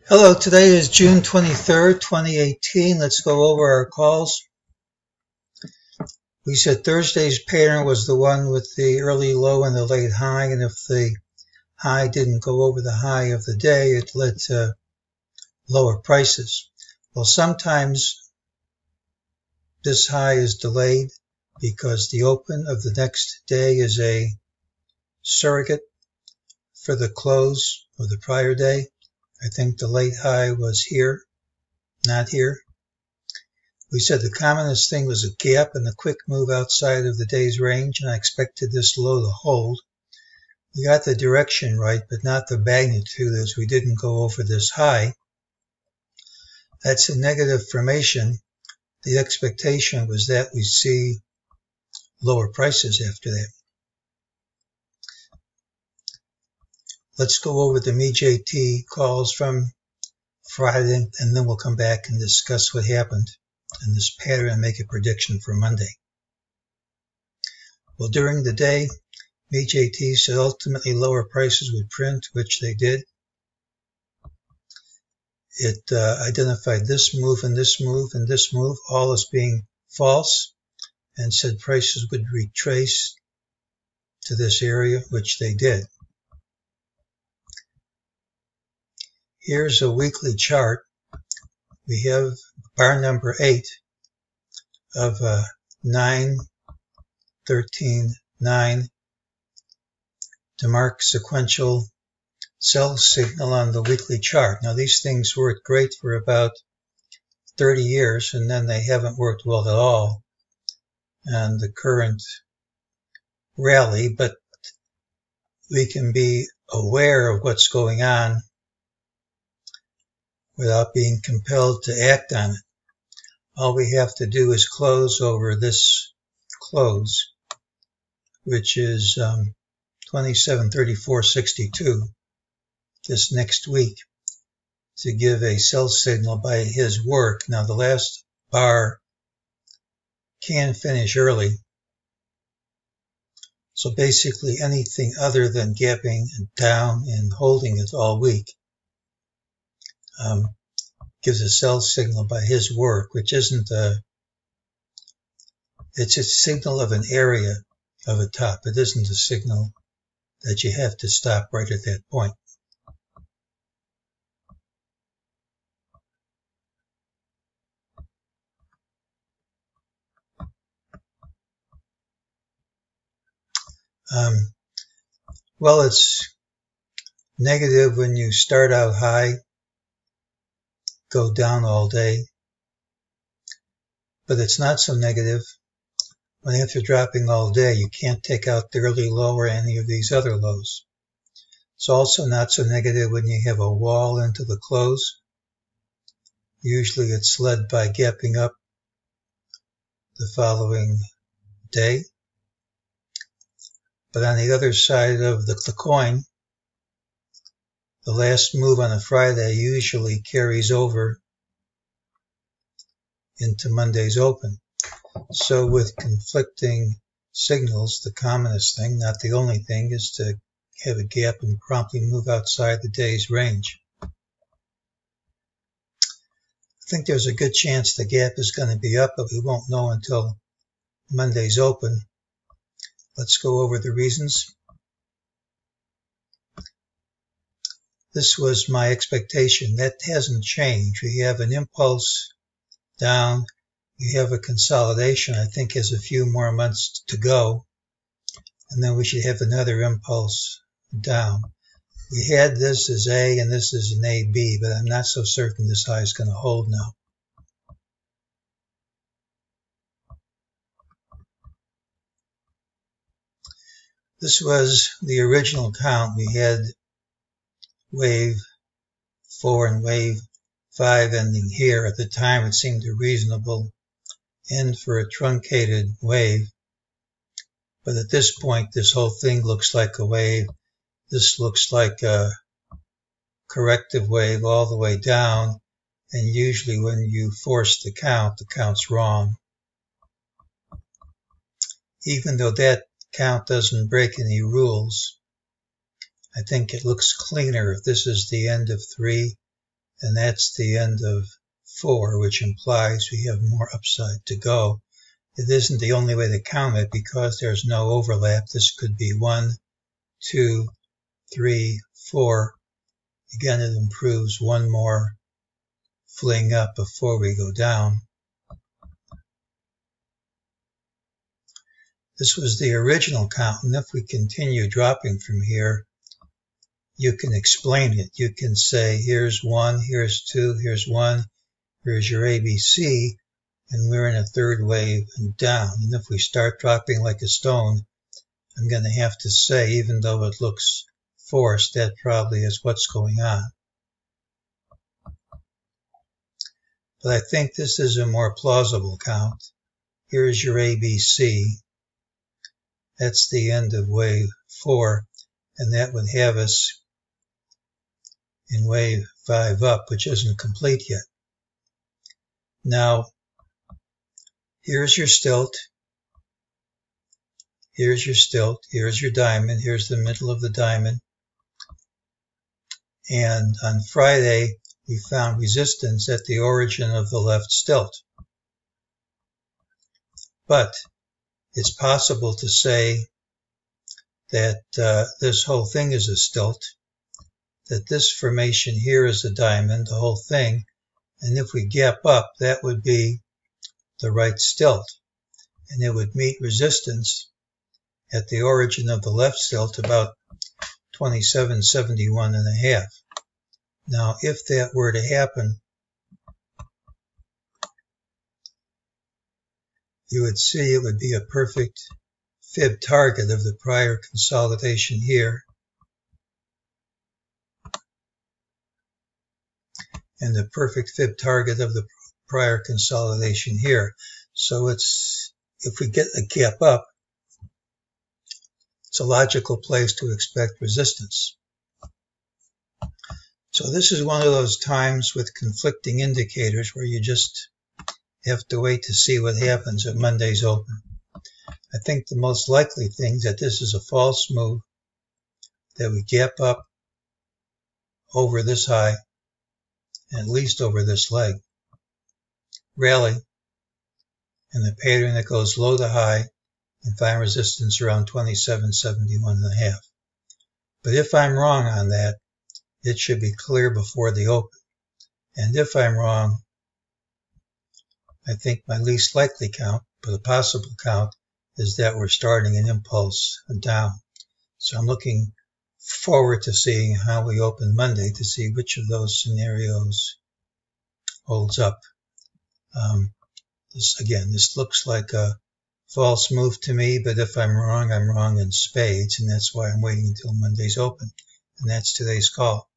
Hello, today is June 23rd, 2018. Let's go over our calls. We said Thursday's pattern was the one with the early low and the late high, and if the high didn't go over the high of the day, it led to lower prices. Well, sometimes this high is delayed because the open of the next day is a surrogate for the close of the prior day. I think the late high was here, not here. We said the commonest thing was a gap and a quick move outside of the day's range, and I expected this low to hold. We got the direction right, but not the magnitude, as we didn't go over this high. That's a negative formation. The expectation was that we see lower prices after that. Let's go over the MEJT calls from Friday, and then we'll come back and discuss what happened in this pattern and make a prediction for Monday. Well, during the day, MEJT said ultimately lower prices would print, which they did. It identified this move and this move and this move, all as being false, and said prices would retrace to this area, which they did. Here's a weekly chart. We have bar number 8 of 9, 13, 9 to mark sequential sell signal on the weekly chart. Now these things worked great for about 30 years and then they haven't worked well at all and the current rally, but we can be aware of what's going on without being compelled to act on it. All we have to do is close over this close, which is 27.34.62 this next week, to give a sell signal by his work. Now the last bar can finish early, so basically anything other than gapping down and holding it all week gives a sell signal by his work, which isn't it's a signal of an area of a top. It isn't a signal that you have to stop right at that point. Well, it's negative when you start out high, go down all day, but it's not so negative when after dropping all day you can't take out the early low or any of these other lows. It's also not so negative when you have a wall into the close. Usually it's led by gapping up the following day. But on the other side of the coin, the last move on a Friday usually carries over into Monday's open. So with conflicting signals, the commonest thing, not the only thing, is to have a gap and promptly move outside the day's range. I think there's a good chance the gap is going to be up, but we won't know until Monday's open. Let's go over the reasons. This was my expectation. That hasn't changed. We have an impulse down. We have a consolidation, I think, has a few more months to go. And then we should have another impulse down. We had this as A and this is an AB, but I'm not so certain this high is going to hold now. This was the original count. We had wave 4 and wave 5 ending here. At the time, it seemed a reasonable end for a truncated wave. But at this point, this whole thing looks like a wave. This looks like a corrective wave all the way down. And usually when you force the count's wrong. Even though that count doesn't break any rules, I think it looks cleaner if this is the end of 3 and that's the end of 4, which implies we have more upside to go. It isn't the only way to count it because there's no overlap. This could be 1, 2, 3, 4. Again, it improves one more fling up before we go down. This was the original count, and if we continue dropping from here, you can explain it. You can say, here's 1, here's 2, here's 1, here's your ABC, and we're in a third wave and down. And if we start dropping like a stone, I'm going to have to say, even though it looks forced, that probably is what's going on. But I think this is a more plausible count. Here's your ABC. That's the end of wave 4, and that would have us in wave 5 up, which isn't complete yet. Now, here's your stilt. Here's your stilt. Here's your diamond. Here's the middle of the diamond. And on Friday, we found resistance at the origin of the left stilt. But it's possible to say that this whole thing is a stilt, that this formation here is a diamond, the whole thing, and if we gap up, that would be the right stilt, and it would meet resistance at the origin of the left stilt about 2771.5. Now, if that were to happen, you would see it would be a perfect fib target of the prior consolidation here, and the perfect fib target of the prior consolidation here. So if we get a gap up, it's a logical place to expect resistance. So this is one of those times with conflicting indicators where you just have to wait to see what happens at Monday's open. I think the most likely thing is that this is a false move, that we gap up over this high, at least over this leg, rally, and the pattern that goes low to high and find resistance around 2771.5. But if I'm wrong on that, it should be clear before the open. And if I'm wrong, I think my least likely count, but a possible count, is that we're starting an impulse down. So I'm looking forward to seeing how we open Monday to see which of those scenarios holds up. This looks like a false move to me, but if I'm wrong in spades, and that's why I'm waiting until Monday's open. And that's today's call.